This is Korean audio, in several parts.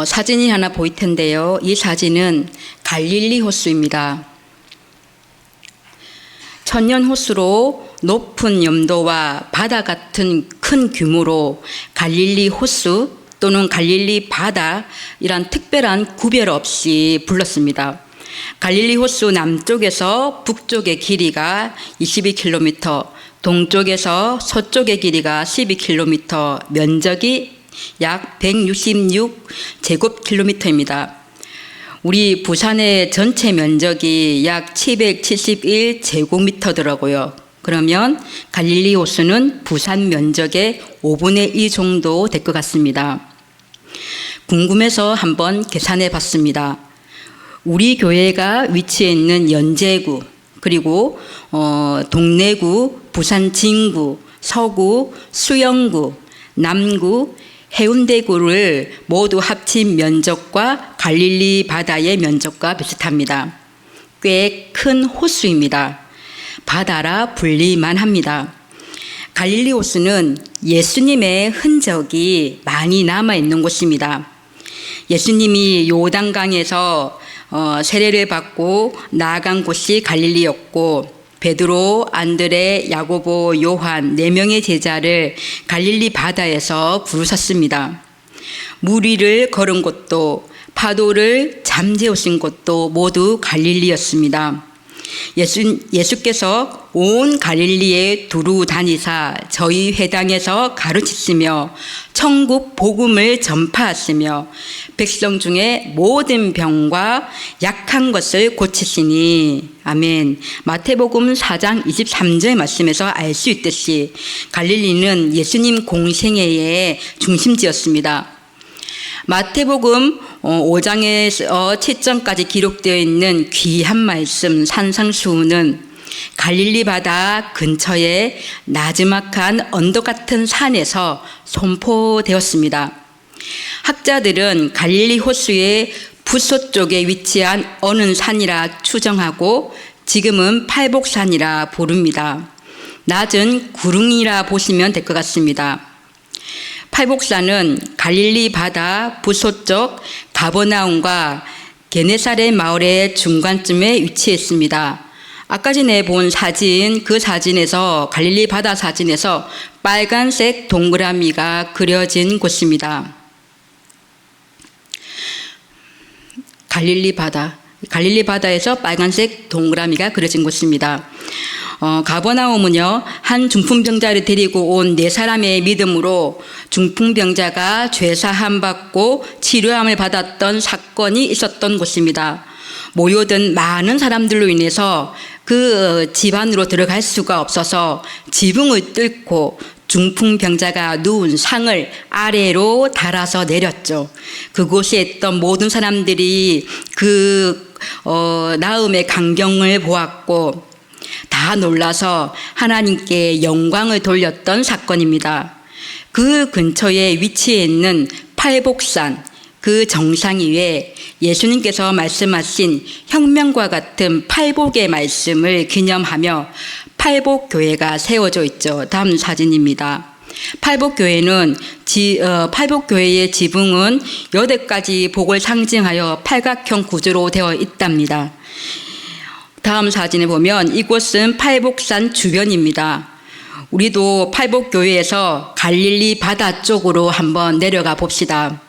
사진이 하나 보일 텐데요. 이 사진은 갈릴리 호수입니다. 천년 호수로 높은 염도와 바다 같은 큰 규모로 갈릴리 호수 또는 갈릴리 바다이란 특별한 구별 없이 불렀습니다. 갈릴리 호수 남쪽에서 북쪽의 길이가 22km, 동쪽에서 서쪽의 길이가 12km, 면적이 약 166제곱킬로미터입니다. 우리 부산의 전체 면적이 약 771제곱미터더라고요. 그러면 갈릴리 호수는 부산 면적의 5분의 1 정도 될 것 같습니다. 궁금해서 한번 계산해 봤습니다. 우리 교회가 위치해 있는 연제구, 그리고 동래구, 부산 진구, 서구, 수영구, 남구, 해운대구를 모두 합친 면적과 갈릴리 바다의 면적과 비슷합니다. 꽤 큰 호수입니다. 바다라 불릴만 합니다. 갈릴리 호수는 예수님의 흔적이 많이 남아있는 곳입니다. 예수님이 요단강에서 세례를 받고 나아간 곳이 갈릴리였고, 베드로, 안드레, 야고보, 요한 4명의 제자를 갈릴리 바다에서 부르셨습니다. 물 위를 걸은 곳도 파도를 잠재우신 곳도 모두 갈릴리였습니다. 예수께서 온 갈릴리에 두루 다니사 저희 회당에서 가르치시며 천국 복음을 전파하시며 백성 중에 모든 병과 약한 것을 고치시니. 아멘. 마태복음 4장 23절 말씀에서 알 수 있듯이 갈릴리는 예수님 공생애의 중심지였습니다. 마태복음 5장에서 7장까지 기록되어 있는 귀한 말씀 산상수훈은 갈릴리 바다 근처에 나지막한 언덕 같은 산에서 선포되었습니다. 학자들은 갈릴리 호수의 북서쪽에 위치한 어느 산이라 추정하고 지금은 팔복산이라 부릅니다. 낮은 구릉이라 보시면 될 것 같습니다. 팔복산은 갈릴리 바다 북서쪽 가버나움과 게네사렛 마을의 중간쯤에 위치했습니다. 아까 전에 본 사진, 그 사진에서 갈릴리 바다 사진에서 빨간색 동그라미가 그려진 곳입니다. 갈릴리 바다에서 빨간색 동그라미가 그려진 곳입니다. 가버나움은요, 한 중풍병자를 데리고 온 4사람의 믿음으로 중풍병자가 죄사함 받고 치료함을 받았던 사건이 있었던 곳입니다. 모여든 많은 사람들로 인해서 그 집 안으로 들어갈 수가 없어서 지붕을 뚫고 중풍병자가 누운 상을 아래로 달아서 내렸죠. 그곳에 있던 모든 사람들이 그 나음의 광경을 보았고 다 놀라서 하나님께 영광을 돌렸던 사건입니다. 그 근처에 위치해 있는 팔복산, 그 정상 위에 예수님께서 말씀하신 혁명과 같은 팔복의 말씀을 기념하며 팔복교회가 세워져 있죠. 다음 사진입니다. 팔복교회의 지붕은 8가지 복을 상징하여 팔각형 구조로 되어 있답니다. 다음 사진에 보면 이곳은 팔복산 주변입니다. 우리도 팔복교회에서 갈릴리 바다 쪽으로 한번 내려가 봅시다.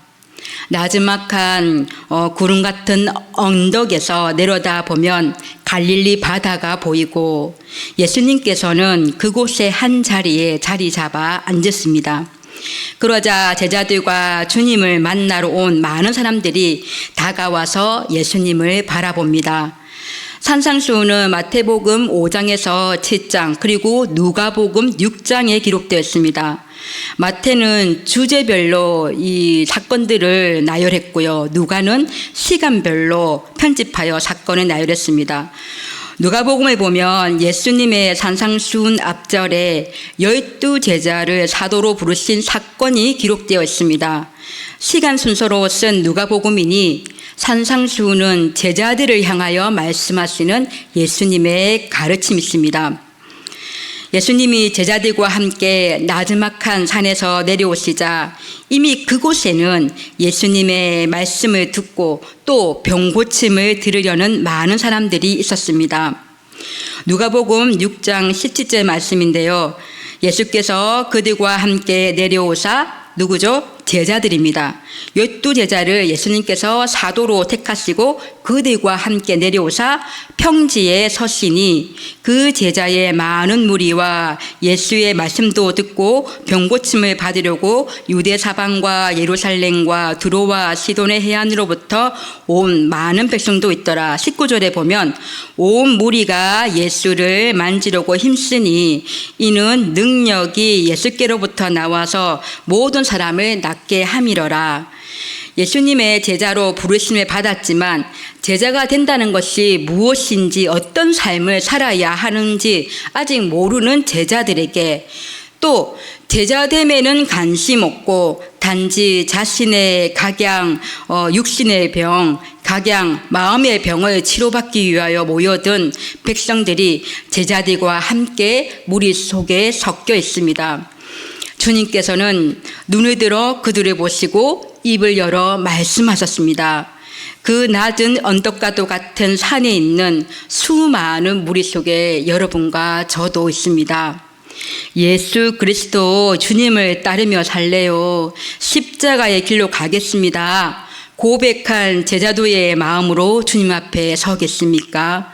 나지막한 구름 같은 언덕에서 내려다 보면 갈릴리 바다가 보이고 예수님께서는 그곳의 한 자리에 자리 잡아 앉았습니다. 그러자 제자들과 주님을 만나러 온 많은 사람들이 다가와서 예수님을 바라봅니다. 산상수훈은 마태복음 5장에서 7장 그리고 누가복음 6장에 기록되어 있습니다. 마태는 주제별로 이 사건들을 나열했고요. 누가는 시간별로 편집하여 사건을 나열했습니다. 누가복음에 보면 예수님의 산상수훈 앞절에 12제자를 사도로 부르신 사건이 기록되어 있습니다. 시간 순서로 쓴 누가복음이니 산상수훈은 제자들을 향하여 말씀하시는 예수님의 가르침이십니다. 예수님이 제자들과 함께 나지막한 산에서 내려오시자 이미 그곳에는 예수님의 말씀을 듣고 또 병 고침을 들으려는 많은 사람들이 있었습니다. 누가복음 6장 17절 말씀인데요. 예수께서 그들과 함께 내려오사 누구죠? 제자들입니다. 12제자를 예수님께서 사도로 택하시고 그들과 함께 내려오사 평지에 서시니 그 제자의 많은 무리와 예수의 말씀도 듣고 병고침을 받으려고 유대 사방과 예루살렘과 두로와 시돈의 해안으로부터 온 많은 백성도 있더라. 19절에 보면 온 무리가 예수를 만지려고 힘쓰니 이는 능력이 예수께로부터 나와서 모든 사람을 낫게 함이러라. 예수님의 제자로 부르심을 받았지만 제자가 된다는 것이 무엇인지 어떤 삶을 살아야 하는지 아직 모르는 제자들에게 또 제자됨에는 관심 없고 단지 자신의 각양 육신의 병, 각양 마음의 병을 치료받기 위하여 모여든 백성들이 제자들과 함께 무리 속에 섞여 있습니다. 주님께서는 눈을 들어 그들을 보시고 입을 열어 말씀하셨습니다. 그 낮은 언덕과도 같은 산에 있는 수많은 무리 속에 여러분과 저도 있습니다. 예수 그리스도 주님을 따르며 살래요. 십자가의 길로 가겠습니다. 고백한 제자도의 마음으로 주님 앞에 서겠습니까?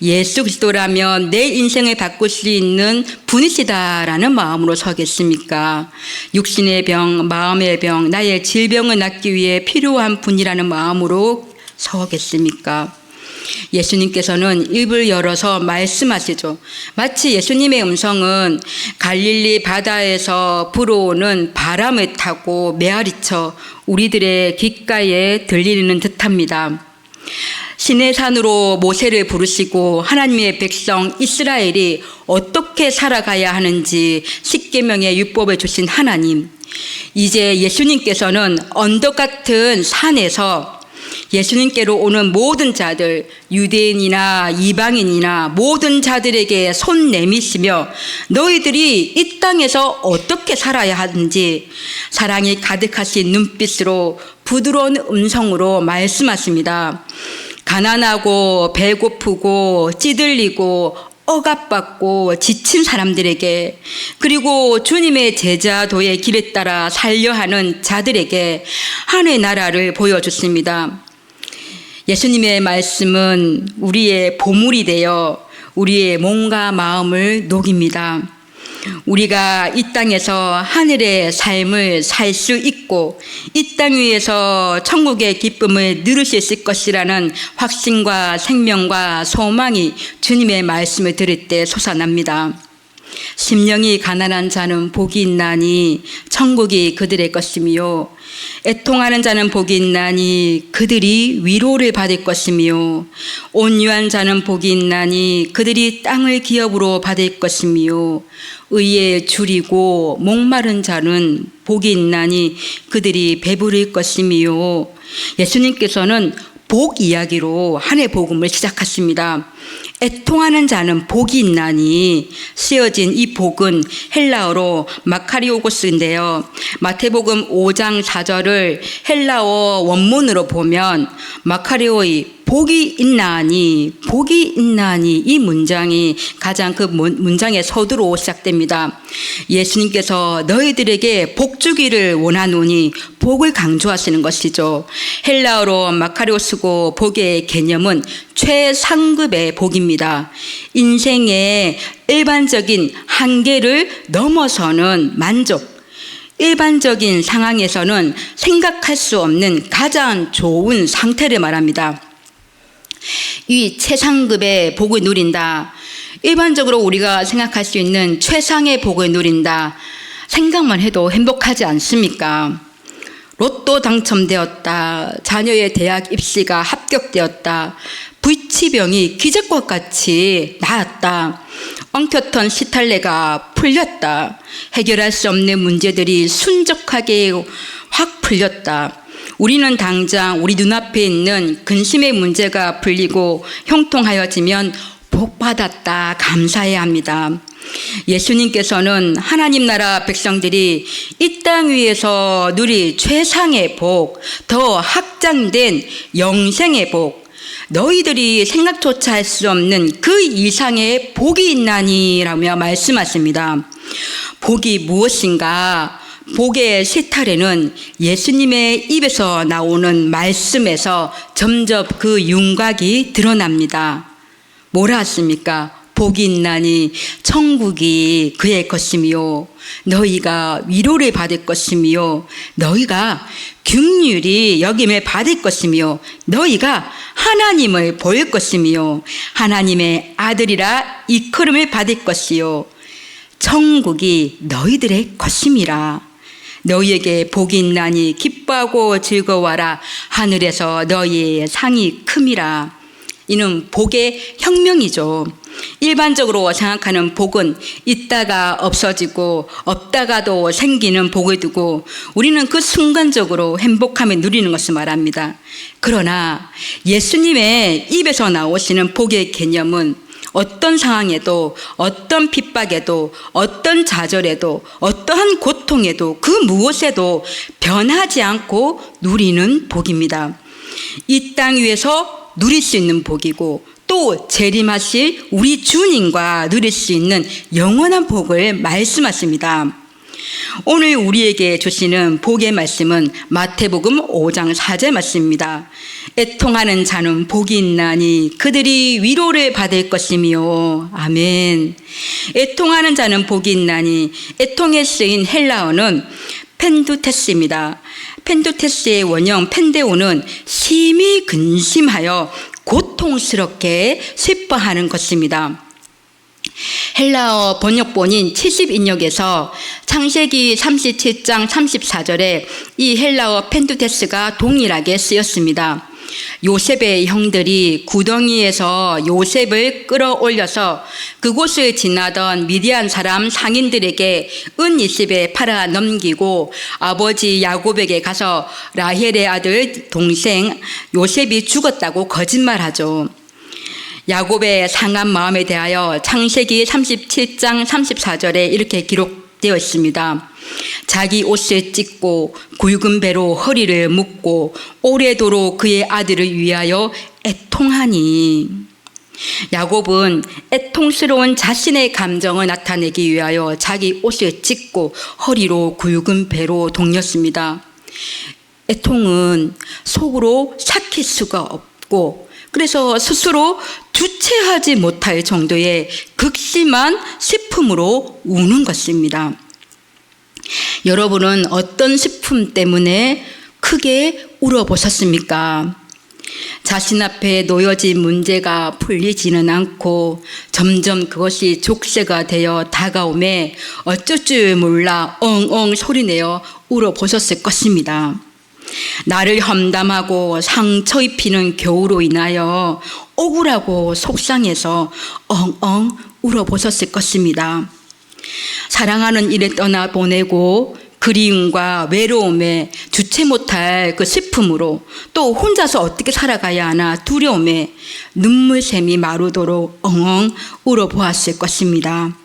예수 그리스도라면 내 인생을 바꿀 수 있는 분이시다라는 마음으로 서겠습니까? 육신의 병, 마음의 병, 나의 질병을 낫기 위해 필요한 분이라는 마음으로 서겠습니까? 예수님께서는 입을 열어서 말씀하시죠. 마치 예수님의 음성은 갈릴리 바다에서 불어오는 바람을 타고 메아리쳐 우리들의 귓가에 들리는 듯합니다. 시내산으로 모세를 부르시고 하나님의 백성 이스라엘이 어떻게 살아가야 하는지 십계명의 율법을 주신 하나님, 이제 예수님께서는 언덕 같은 산에서 예수님께로 오는 모든 자들, 유대인이나 이방인이나 모든 자들에게 손 내미시며 너희들이 이 땅에서 어떻게 살아야 하는지 사랑이 가득하신 눈빛으로 부드러운 음성으로 말씀하십니다. 가난하고 배고프고 찌들리고 억압받고 지친 사람들에게, 그리고 주님의 제자도의 길에 따라 살려 하는 자들에게 하늘의 나라를 보여줬습니다. 예수님의 말씀은 우리의 보물이 되어 우리의 몸과 마음을 녹입니다. 우리가 이 땅에서 하늘의 삶을 살 수 있고 이 땅 위에서 천국의 기쁨을 누릴 수 있을 것이라는 확신과 생명과 소망이 주님의 말씀을 들을 때 솟아납니다. 심령이 가난한 자는 복이 있나니 천국이 그들의 것이며 애통하는 자는 복이 있나니 그들이 위로를 받을 것이며 온유한 자는 복이 있나니 그들이 땅을 기업으로 받을 것이며 의에 줄이고 목마른 자는 복이 있나니 그들이 배부를 것이며, 예수님께서는 복 이야기로 한 해 복음을 시작하십니다. 애통하는 자는 복이 있나니 쓰여진 이 복은 헬라어로 마카리오고스인데요. 마태복음 5장 4절을 헬라어 원문으로 보면 마카리오의 복이 있나니 이 문장이 가장 그 문장의 서두로 시작됩니다. 예수님께서 너희들에게 복 주기를 원하노니 복을 강조하시는 것이죠. 헬라어로 마카리오스고 복의 개념은 최상급의 복입니다. 인생의 일반적인 한계를 넘어서는 만족, 일반적인 상황에서는 생각할 수 없는 가장 좋은 상태를 말합니다. 이 최상급의 복을 누린다. 일반적으로 우리가 생각할 수 있는 최상의 복을 누린다. 생각만 해도 행복하지 않습니까? 로또 당첨되었다. 자녀의 대학 입시가 합격되었다. 불치병이 기적과 같이 나았다. 엉켰던 시탈레가 풀렸다. 해결할 수 없는 문제들이 순적하게 확 풀렸다. 우리는 당장 우리 눈앞에 있는 근심의 문제가 풀리고 형통하여지면 복 받았다 감사해야 합니다. 예수님께서는 하나님 나라 백성들이 이 땅 위에서 누릴 최상의 복, 더 확장된 영생의 복, 너희들이 생각조차 할 수 없는 그 이상의 복이 있나니라며 말씀하십니다. 복이 무엇인가? 복의 실타래는 예수님의 입에서 나오는 말씀에서 점점 그 윤곽이 드러납니다. 뭐라 하십니까? 복이 있나니 천국이 그의 것이며 너희가 위로를 받을 것이며 너희가 긍휼히 여김을 받을 것이며 너희가 하나님을 볼 것이며 하나님의 아들이라 일컬음을 받을 것이요 천국이 너희들의 것임이라. 너희에게 복이 있나니 기뻐하고 즐거워하라. 하늘에서 너희의 상이 큼이라. 이는 복의 혁명이죠. 일반적으로 생각하는 복은 있다가 없어지고 없다가도 생기는 복을 두고 우리는 그 순간적으로 행복함을 누리는 것을 말합니다. 그러나 예수님의 입에서 나오시는 복의 개념은 어떤 상황에도 어떤 핍박에도 어떤 좌절에도 어떠한 고통에도 그 무엇에도 변하지 않고 누리는 복입니다. 이 땅 위에서 누릴 수 있는 복이고 또 재림하실 우리 주님과 누릴 수 있는 영원한 복을 말씀하십니다. 오늘 우리에게 주시는 복의 말씀은 마태복음 5장 4절 말씀입니다. 애통하는 자는 복이 있나니 그들이 위로를 받을 것이며. 아멘. 애통하는 자는 복이 있나니 애통에 쓰인 헬라어는 펜두테스입니다. 펜두테스의 원형 펜데오는 심히 근심하여 고통스럽게 슬퍼하는 것입니다. 헬라어 번역본인 70인역에서 창세기 37장 34절에 이 헬라어 펜두테스가 동일하게 쓰였습니다. 요셉의 형들이 구덩이에서 요셉을 끌어올려서 그곳을 지나던 미디안 사람 상인들에게 은 20에 팔아 넘기고 아버지 야곱에게 가서 라헬의 아들 동생 요셉이 죽었다고 거짓말하죠. 야곱의 상한 마음에 대하여 창세기 37장 34절에 이렇게 기록되어 있습니다. 자기 옷을 찢고 굵은 배로 허리를 묶고 오래도록 그의 아들을 위하여 애통하니. 야곱은 애통스러운 자신의 감정을 나타내기 위하여 자기 옷을 찢고 허리로 굵은 배로 동였습니다. 애통은 속으로 삭힐 수가 없고 그래서 스스로 주체하지 못할 정도의 극심한 슬픔으로 우는 것입니다. 여러분은 어떤 슬픔 때문에 크게 울어보셨습니까? 자신 앞에 놓여진 문제가 풀리지는 않고 점점 그것이 족쇄가 되어 다가오매 어쩔 줄 몰라 엉엉 소리내어 울어보셨을 것입니다. 나를 험담하고 상처 입히는 교우로 인하여 억울하고 속상해서 엉엉 울어보셨을 것입니다. 사랑하는 이를 떠나보내고 그리움과 외로움에 주체 못할 그 슬픔으로 또 혼자서 어떻게 살아가야 하나 두려움에 눈물샘이 마르도록 엉엉 울어보았을 것입니다.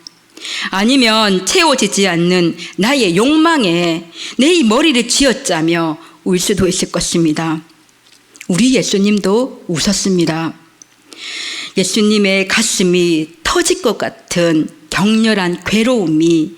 아니면 채워지지 않는 나의 욕망에 내 이 머리를 쥐어짜며 울 수도 있을 것입니다. 우리 예수님도 우셨습니다. 예수님의 가슴이 터질 것 같은 격렬한 괴로움이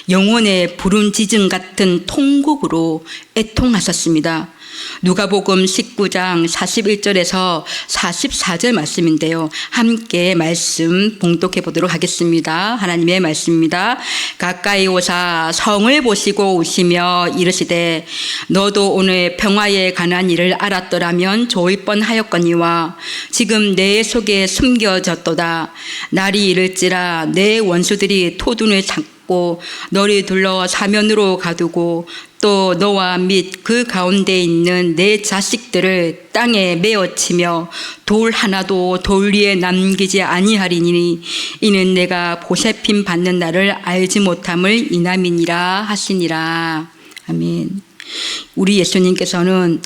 영혼의 부름짖음 같은 통곡으로 애통하셨습니다. 누가복음 19장 41절에서 44절 말씀인데요. 함께 말씀 봉독해 보도록 하겠습니다. 하나님의 말씀입니다. 가까이 오사 성을 보시고 우시며 이르시되 너도 오늘 평화에 관한 일을 알았더라면 좋을 뻔하였거니와 지금 내 속에 숨겨졌도다. 날이 이를지라 내 원수들이 토둔을 잡고 너를 둘러 사면으로 가두고 또 너와 및 그 가운데 있는 내 자식들을 땅에 메어치며 돌 하나도 돌 위에 남기지 아니하리니 이는 내가 보살핌 받는 날을 알지 못함을 인함이니라 하시니라. 아멘. 우리 예수님께서는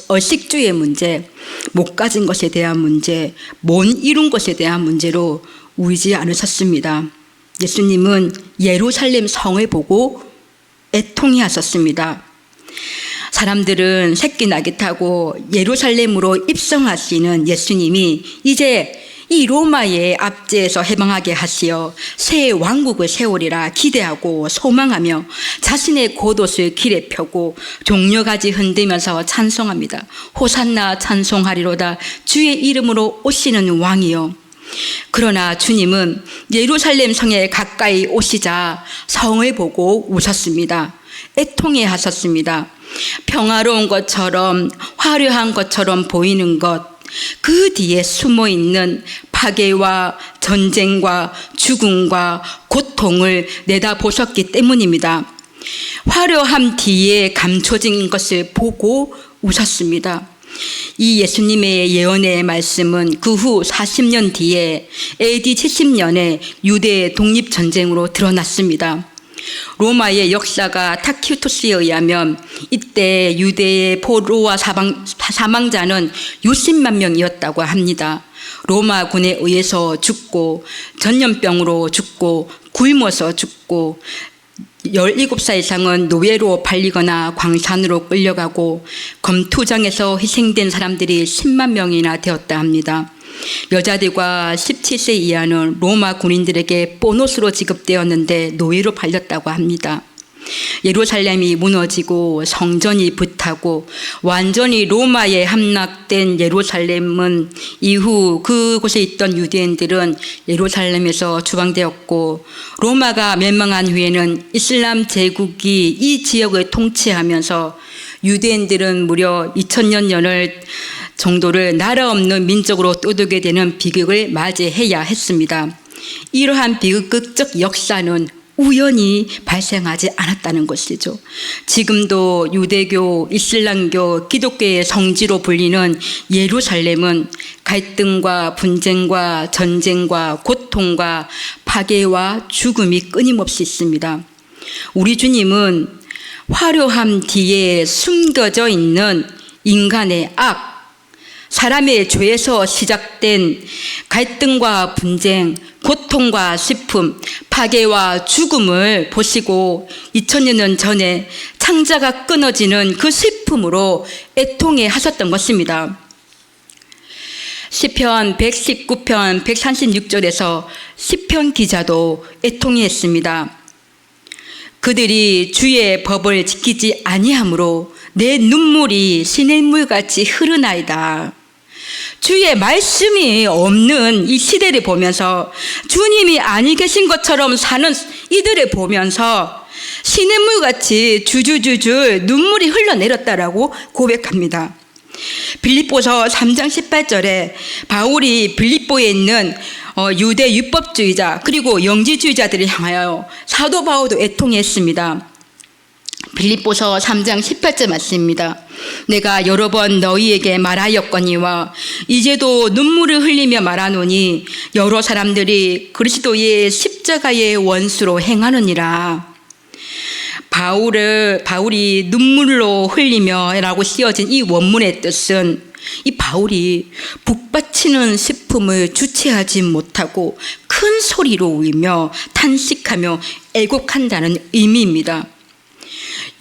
어식주의 문제, 못 가진 것에 대한 문제, 못 이룬 것에 대한 문제로 울지 않으셨습니다. 예수님은 예루살렘 성을 보고 애통해 하셨습니다. 사람들은 새끼 낙이 타고 예루살렘으로 입성하시는 예수님이 이제 이 로마의 압제에서 해방하게 하시어 새 왕국을 세우리라 기대하고 소망하며 자신의 겉옷을 길에 펴고 종려가지 흔들면서 찬송합니다. 호산나 찬송하리로다 주의 이름으로 오시는 왕이요. 그러나 주님은 예루살렘 성에 가까이 오시자 성을 보고 우셨습니다. 애통해 하셨습니다. 평화로운 것처럼 화려한 것처럼 보이는 것, 그 뒤에 숨어 있는 파괴와 전쟁과 죽음과 고통을 내다보셨기 때문입니다. 화려함 뒤에 감춰진 것을 보고 우셨습니다. 이 예수님의 예언의 말씀은 그 후 40년 뒤에 AD 70년에 유대 독립전쟁으로 드러났습니다. 로마의 역사가 타키투스에 의하면 이때 유대의 포로와 사망자는 60만 명이었다고 합니다. 로마군에 의해서 죽고 전염병으로 죽고 굶어서 죽고 17살 이상은 노예로 팔리거나 광산으로 끌려가고 검투장에서 희생된 사람들이 10만 명이나 되었다 합니다. 여자들과 17세 이하는 로마 군인들에게 보너스로 지급되었는데 노예로 팔렸다고 합니다. 예루살렘이 무너지고 성전이 불타고 완전히 로마에 함락된 예루살렘은 이후 그곳에 있던 유대인들은 예루살렘에서 추방되었고, 로마가 멸망한 후에는 이슬람 제국이 이 지역을 통치하면서 유대인들은 무려 2000년 정도를 나라 없는 민족으로 떠들게 되는 비극을 맞이해야 했습니다. 이러한 비극적 역사는 우연히 발생하지 않았다는 것이죠. 지금도 유대교, 이슬람교, 기독교의 성지로 불리는 예루살렘은 갈등과 분쟁과 전쟁과 고통과 파괴와 죽음이 끊임없이 있습니다. 우리 주님은 화려함 뒤에 숨겨져 있는 인간의 악, 사람의 죄에서 시작된 갈등과 분쟁, 고통과 슬픔, 파괴와 죽음을 보시고 2000년 전에 창자가 끊어지는 그 슬픔으로 애통해 하셨던 것입니다. 시편 119편 136절에서 시편 기자도 애통해 했습니다. 그들이 주의 법을 지키지 아니하므로 내 눈물이 시냇물같이 흐르나이다. 주의 말씀이 없는 이 시대를 보면서 주님이 아니 계신 것처럼 사는 이들을 보면서 시냇물같이 주주주주 눈물이 흘러내렸다라고 고백합니다. 빌립보서 3장 18절에 바울이 빌립보에 있는 유대 율법주의자 그리고 영지주의자들을 향하여 사도 바울도 애통했습니다. 빌립보서 3장 18절 말씀입니다. 내가 여러 번 너희에게 말하였거니와 이제도 눈물을 흘리며 말하노니 여러 사람들이 그리스도의 십자가의 원수로 행하느니라. 바울이 눈물로 흘리며 라고 쓰여진 이 원문의 뜻은 이 바울이 북받치는 슬픔을 주체하지 못하고 큰 소리로 울며 탄식하며 애곡한다는 의미입니다.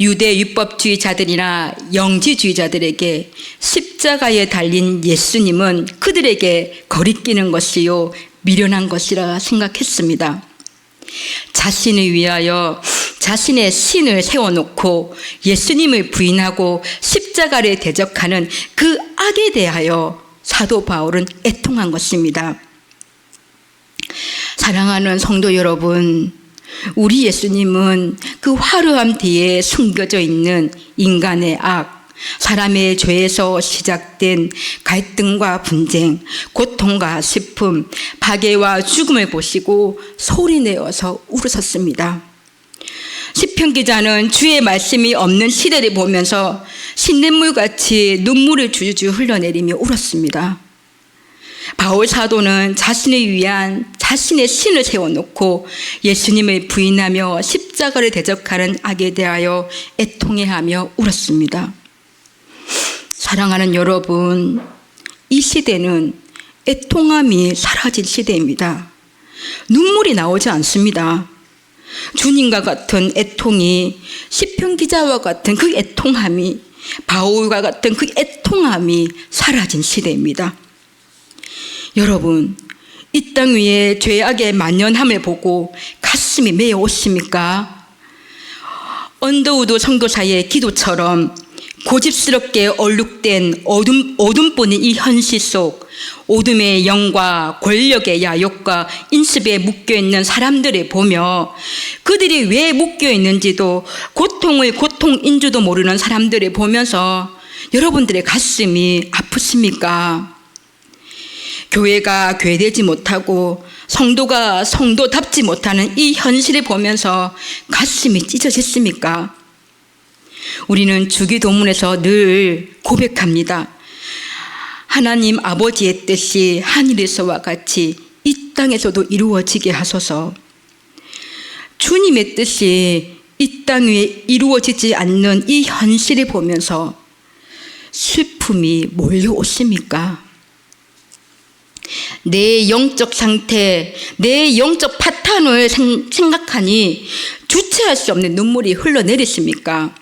유대 율법주의자들이나 영지주의자들에게 십자가에 달린 예수님은 그들에게 거리끼는 것이요 미련한 것이라 생각했습니다. 자신을 위하여 자신의 신을 세워놓고 예수님을 부인하고 십자가를 대적하는 그 악에 대하여 사도 바울은 애통한 것입니다. 사랑하는 성도 여러분, 우리 예수님은 그 화려함 뒤에 숨겨져 있는 인간의 악, 사람의 죄에서 시작된 갈등과 분쟁, 고통과 슬픔, 파괴와 죽음을 보시고 소리내어서 울으셨습니다. 시편 기자는 주의 말씀이 없는 시대를 보면서 시냇물같이 눈물을 주주주 흘러내리며 울었습니다. 바울 사도는 자신을 위한 자신의 신을 세워놓고 예수님을 부인하며 십자가를 대적하는 악에 대하여 애통해하며 울었습니다. 사랑하는 여러분, 이 시대는 애통함이 사라진 시대입니다. 눈물이 나오지 않습니다. 주님과 같은 애통이, 시편 기자와 같은 그 애통함이, 바울과 같은 그 애통함이 사라진 시대입니다. 여러분, 이 땅 위에 죄악의 만연함을 보고 가슴이 메어오십니까? 언더우드 성도사의 기도처럼 고집스럽게 얼룩된 어둠뿐인 이 현실 속 어둠의 영과 권력의 야욕과 인습에 묶여있는 사람들을 보며 그들이 왜 묶여있는지도 고통을 고통인 줄도 모르는 사람들을 보면서 여러분들의 가슴이 아프십니까? 교회가 교회되지 못하고 성도가 성도답지 못하는 이 현실을 보면서 가슴이 찢어졌습니까? 우리는 주기도문에서 늘 고백합니다. 하나님 아버지의 뜻이 하늘에서와 같이 이 땅에서도 이루어지게 하소서. 주님의 뜻이 이 땅 위에 이루어지지 않는 이 현실을 보면서 슬픔이 몰려오십니까? 내 영적 상태, 내 영적 파탄을 생각하니 주체할 수 없는 눈물이 흘러내리십니까?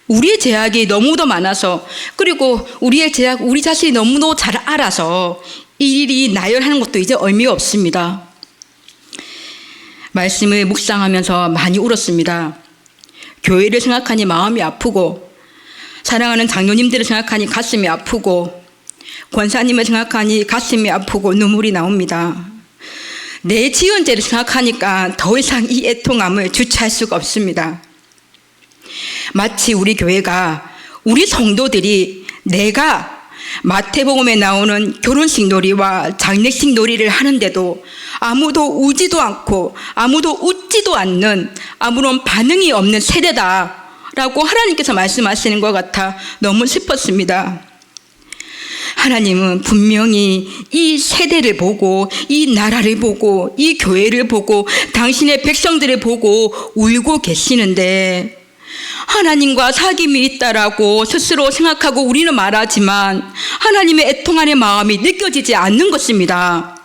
우리의 죄악이 너무도 많아서, 그리고 우리의 죄악, 우리 자신이 너무도 잘 알아서 이 일이 나열하는 것도 이제 의미가 없습니다. 말씀을 묵상하면서 많이 울었습니다. 교회를 생각하니 마음이 아프고, 사랑하는 장로님들을 생각하니 가슴이 아프고, 권사님을 생각하니 가슴이 아프고 눈물이 나옵니다. 내 지은 죄를 생각하니까 더 이상 이 애통함을 주체할 수가 없습니다. 마치 우리 교회가, 우리 성도들이 내가 마태복음에 나오는 결혼식 놀이와 장례식 놀이를 하는데도 아무도 우지도 않고 아무도 웃지도 않는, 아무런 반응이 없는 세대다라고 하나님께서 말씀하시는 것 같아 너무 슬펐습니다. 하나님은 분명히 이 세대를 보고, 이 나라를 보고, 이 교회를 보고, 당신의 백성들을 보고 울고 계시는데, 하나님과 사귐이 있다라고 스스로 생각하고 우리는 말하지만 하나님의 애통하는 마음이 느껴지지 않는 것입니다.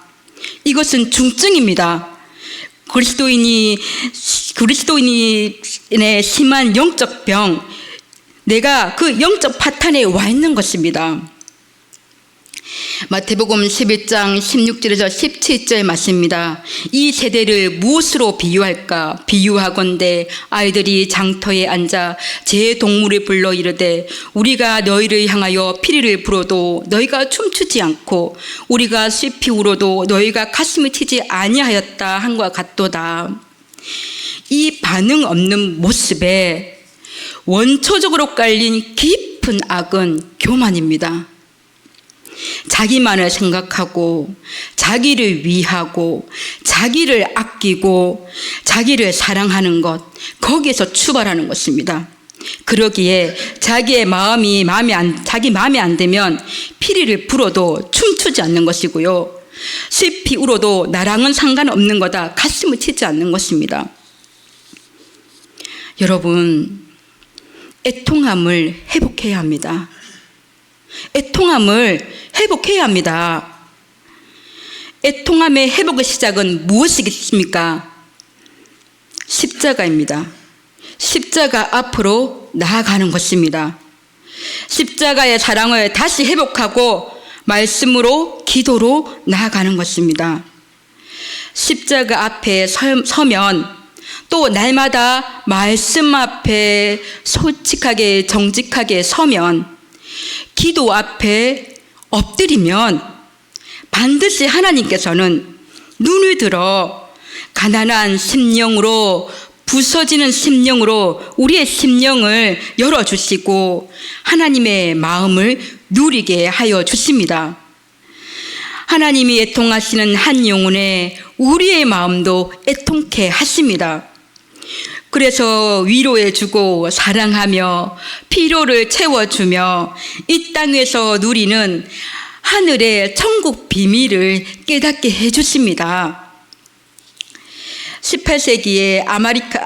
이것은 중증입니다. 그리스도인의 심한 영적 병, 내가 그 영적 파탄에 와 있는 것입니다. 마태복음 11장 16절에서 17절 말씀입니다. 이 세대를 무엇으로 비유할까? 비유하건대 아이들이 장터에 앉아 제 동물을 불러 이르되 우리가 너희를 향하여 피리를 불어도 너희가 춤추지 않고 우리가 슬피 울어도 너희가 가슴을 치지 아니하였다 한과 같도다. 이 반응 없는 모습에 원초적으로 깔린 깊은 악은 교만입니다. 자기만을 생각하고 자기를 위하고 자기를 아끼고 자기를 사랑하는 것, 거기에서 출발하는 것입니다. 그러기에 자기 마음에 안 들면 피리를 불어도 춤추지 않는 것이고요, 슬피 울어도 나랑은 상관없는 거다, 가슴을 치지 않는 것입니다. 여러분, 애통함을 회복해야 합니다. 애통함을 회복해야 합니다. 애통함의 회복의 시작은 무엇이겠습니까? 십자가입니다. 십자가 앞으로 나아가는 것입니다. 십자가의 사랑을 다시 회복하고 말씀으로, 기도로 나아가는 것입니다. 십자가 앞에 서면 또 날마다 말씀 앞에 솔직하게 정직하게 서면, 기도 앞에 엎드리면 반드시 하나님께서는 눈을 들어 가난한 심령으로, 부서지는 심령으로 우리의 심령을 열어주시고 하나님의 마음을 누리게 하여 주십니다. 하나님이 애통하시는 한 영혼에 우리의 마음도 애통케 하십니다. 그래서 위로해주고 사랑하며 피로를 채워주며 이 땅에서 누리는 하늘의 천국 비밀을 깨닫게 해주십니다. 18세기에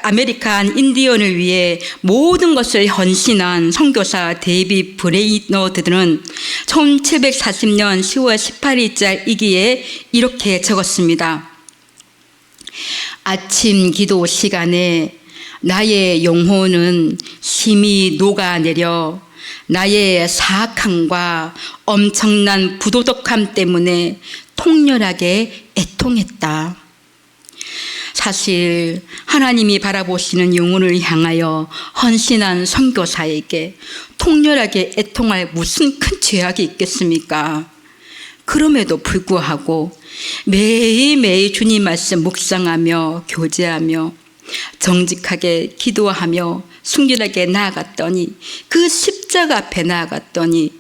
아메리칸 인디언을 위해 모든 것을 헌신한 선교사 데이빗 브레이너드는 1740년 10월 18일자이기에 이렇게 적었습니다. 아침 기도 시간에 나의 영혼은 심히 녹아내려 나의 사악함과 엄청난 부도덕함 때문에 통렬하게 애통했다. 사실 하나님이 바라보시는 영혼을 향하여 헌신한 선교사에게 통렬하게 애통할 무슨 큰 죄악이 있겠습니까? 그럼에도 불구하고 매일매일 주님 말씀 묵상하며 교제하며 정직하게 기도하며 순결하게 나아갔더니, 그 십자가 앞에 나아갔더니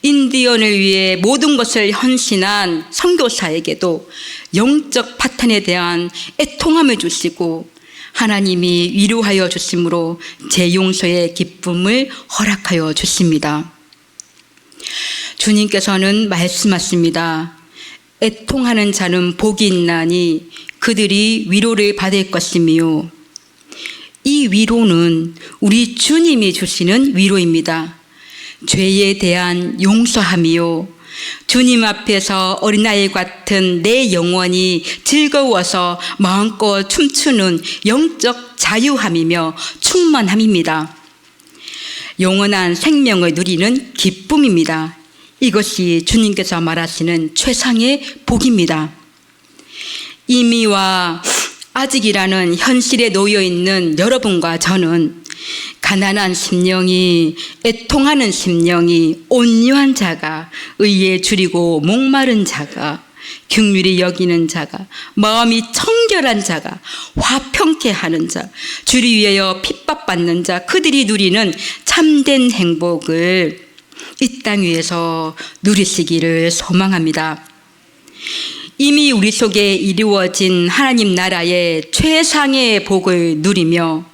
인디언을 위해 모든 것을 헌신한 선교사에게도 영적 파탄에 대한 애통함을 주시고 하나님이 위로하여 주심으로 재용서의 기쁨을 허락하여 주십니다. 주님께서는 말씀하십니다. 애통하는 자는 복이 있나니 그들이 위로를 받을 것이며, 이 위로는 우리 주님이 주시는 위로입니다. 죄에 대한 용서함이요, 주님 앞에서 어린아이 같은 내 영혼이 즐거워서 마음껏 춤추는 영적 자유함이며 충만함입니다. 영원한 생명을 누리는 기쁨입니다. 이것이 주님께서 말하시는 최상의 복입니다. 이미와 아직이라는 현실에 놓여 있는 여러분과 저는 가난한 심령이, 애통하는 심령이, 온유한 자가, 의에 줄이고 목마른 자가, 긍휼히 여기는 자가, 마음이 청결한 자가, 화평케 하는 자, 주를 위하여 핍박받는 자, 그들이 누리는 참된 행복을 이 땅 위에서 누리시기를 소망합니다. 이미 우리 속에 이루어진 하나님 나라의 최상의 복을 누리며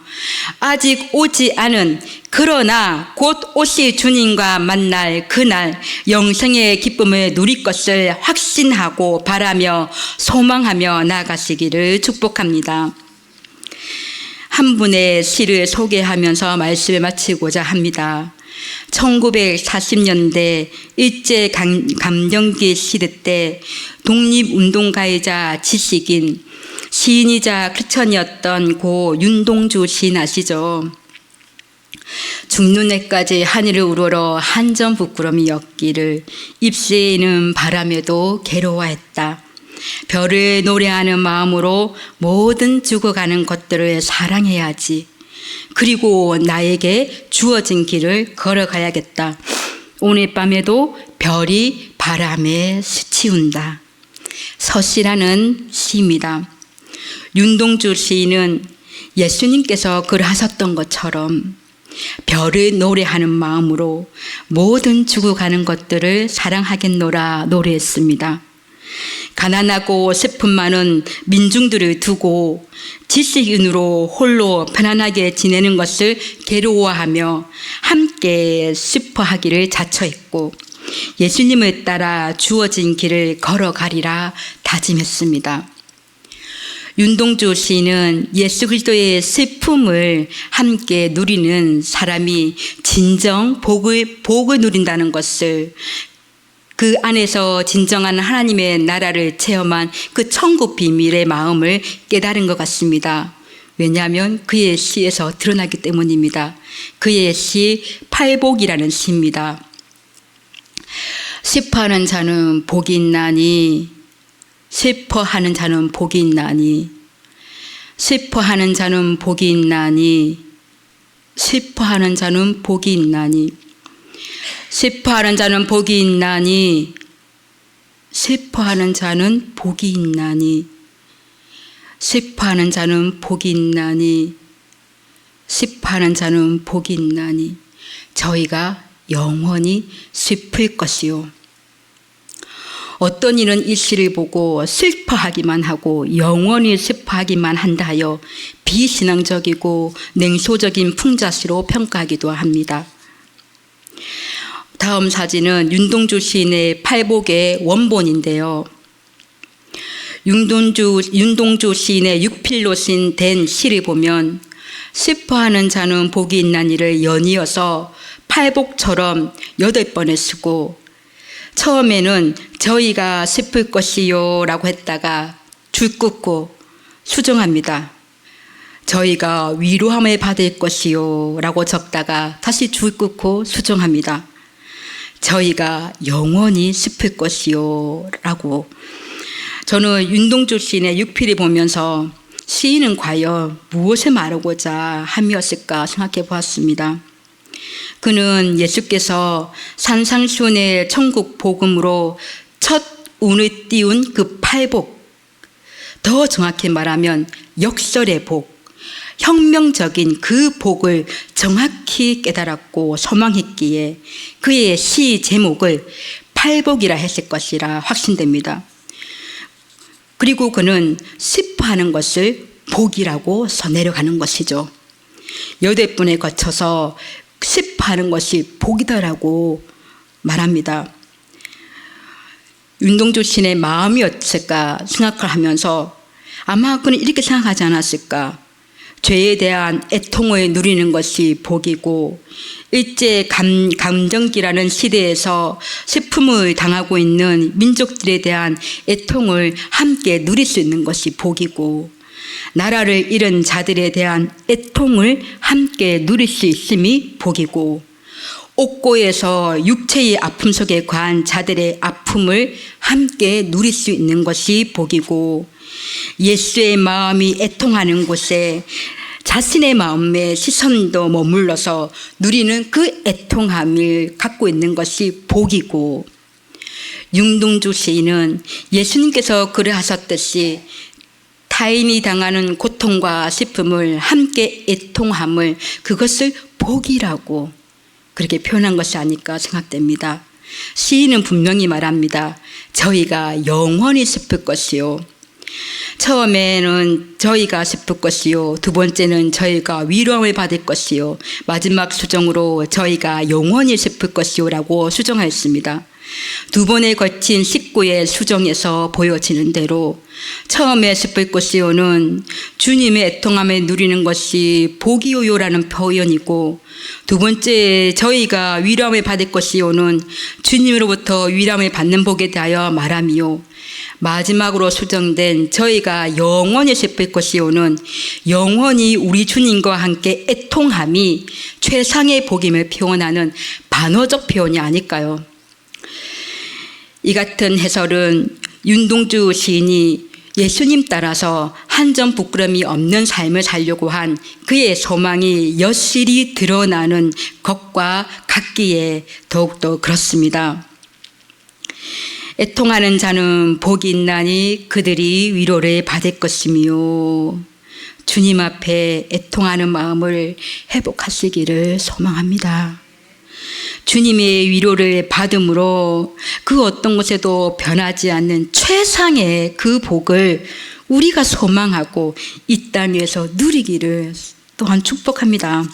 아직 오지 않은, 그러나 곧 오실 주님과 만날 그날 영생의 기쁨을 누릴 것을 확신하고 바라며 소망하며 나아가시기를 축복합니다. 한 분의 시를 소개하면서 말씀을 마치고자 합니다. 1940년대 일제감정기 시대 때 독립운동가이자 지식인, 시인이자 크리스천이었던 고 윤동주 시인 아시죠? 죽는 해까지 하늘을 우러러 한 점 부끄러움이 없기를, 입새는 바람에도 괴로워했다. 별을 노래하는 마음으로 모든 죽어가는 것들을 사랑해야지. 그리고 나에게 주어진 길을 걸어가야겠다. 오늘 밤에도 별이 바람에 스치운다. 서시라는 시입니다. 윤동주 시인은 예수님께서 글하셨던 것처럼 별을 노래하는 마음으로 모든 죽어가는 것들을 사랑하겠노라 노래했습니다. 가난하고 슬픔 많은 민중들을 두고 지식인으로 홀로 편안하게 지내는 것을 괴로워하며 함께 슬퍼하기를 자처했고 예수님을 따라 주어진 길을 걸어가리라 다짐했습니다. 윤동주 시인은 예수 그리스도의 슬픔을 함께 누리는 사람이 진정 복을 누린다는 것을, 그 안에서 진정한 하나님의 나라를 체험한 그 천국 비밀의 마음을 깨달은 것 같습니다. 왜냐하면 그의 시에서 드러나기 때문입니다. 그의 시 팔복이라는 시입니다. 슬퍼하는 자는 복이 있나니, 슬퍼하는 자는 복이 있나니, 슬퍼하는 자는 복이 있나니, 슬퍼하는 자는 복이 있나니, 슬퍼하는 자는 복이 있나니, 슬퍼하는 자는 복이 있나니, 슬퍼하는 자는 복이 있나니, 슬퍼하는 자는 복이 있나니, 저희가 영원히 슬플 것이요. 어떤 이는 이 시를 보고 슬퍼하기만 하고 영원히 슬퍼하기만 한다 하여 비신앙적이고 냉소적인 풍자시로 평가하기도 합니다. 다음 사진은 윤동주 시인의 팔복의 원본인데요. 윤동주 시인의 육필로 된 시를 보면 슬퍼하는 자는 복이 있나니를 연이어서 팔복처럼 8번을 쓰고, 처음에는 저희가 슬플 것이요 라고 했다가 줄 긋고 수정합니다. 저희가 위로함을 받을 것이요 라고 적다가 다시 줄 긋고 수정합니다. 저희가 영원히 싶을 것이요 라고. 저는 윤동주 시인의 육필을 보면서 시인은 과연 무엇을 말하고자 함이었을까 생각해 보았습니다. 그는 예수께서 산상수훈의 천국 복음으로 첫 운을 띄운 그 팔복, 더 정확히 말하면 역설의 복, 혁명적인 그 복을 정확히 깨달았고 소망했기에 그의 시 제목을 팔복이라 했을 것이라 확신됩니다. 그리고 그는 슬퍼하는 것을 복이라고 써내려가는 것이죠. 8분에 거쳐서 슬퍼하는 것이 복이다라고 말합니다. 윤동주 시인의 마음이었을까 생각을 하면서 아마 그는 이렇게 생각하지 않았을까. 죄에 대한 애통을 누리는 것이 복이고 일제 감정기라는 시대에서 슬픔을 당하고 있는 민족들에 대한 애통을 함께 누릴 수 있는 것이 복이고 나라를 잃은 자들에 대한 애통을 함께 누릴 수 있음이 복이고 옥고에서 육체의 아픔 속에 과한 자들의 아픔을 함께 누릴 수 있는 것이 복이고 예수의 마음이 애통하는 곳에 자신의 마음에 시선도 머물러서 누리는 그 애통함을 갖고 있는 것이 복이고 윤동주 시인은 예수님께서 그러하셨듯이 타인이 당하는 고통과 슬픔을 함께 애통함을 그것을 복이라고 그렇게 표현한 것이 아닐까 생각됩니다. 시인은 분명히 말합니다. 저희가 영원히 슬플 것이요. 처음에는 저희가 슬플 것이요. 두 번째는 저희가 위로함을 받을 것이요. 마지막 수정으로 저희가 영원히 슬플 것이요 라고 수정하였습니다. 두 번에 거친 19의 수정에서 보여지는 대로 처음에 슬플 것이요는 주님의 애통함을 누리는 것이 복이요라는 표현이고 두 번째 저희가 위로함을 받을 것이요는 주님으로부터 위로함을 받는 복에 대하여 말함이요. 마지막으로 수정된 저희가 영원히 슬플 것이요는 영원히 우리 주님과 함께 애통함이 최상의 복임을 표현하는 반어적 표현이 아닐까요? 이 같은 해설은 윤동주 시인이 예수님 따라서 한 점 부끄러움이 없는 삶을 살려고 한 그의 소망이 여실히 드러나는 것과 같기에 더욱더 그렇습니다. 애통하는 자는 복이 있나니 그들이 위로를 받을 것이며 주님 앞에 애통하는 마음을 회복하시기를 소망합니다. 주님의 위로를 받음으로 그 어떤 것에도 변하지 않는 최상의 그 복을 우리가 소망하고 이 땅 위에서 누리기를 또한 축복합니다.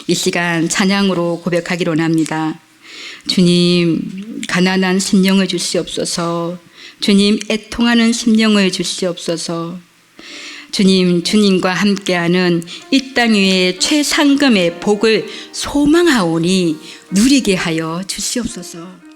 이 시간 찬양으로 고백하기로 합니다. 주님, 가난한 심령을 주시옵소서. 주님, 애통하는 심령을 주시옵소서. 주님, 주님과 함께하는 이 땅 위의 최상금의 복을 소망하오니 누리게 하여 주시옵소서.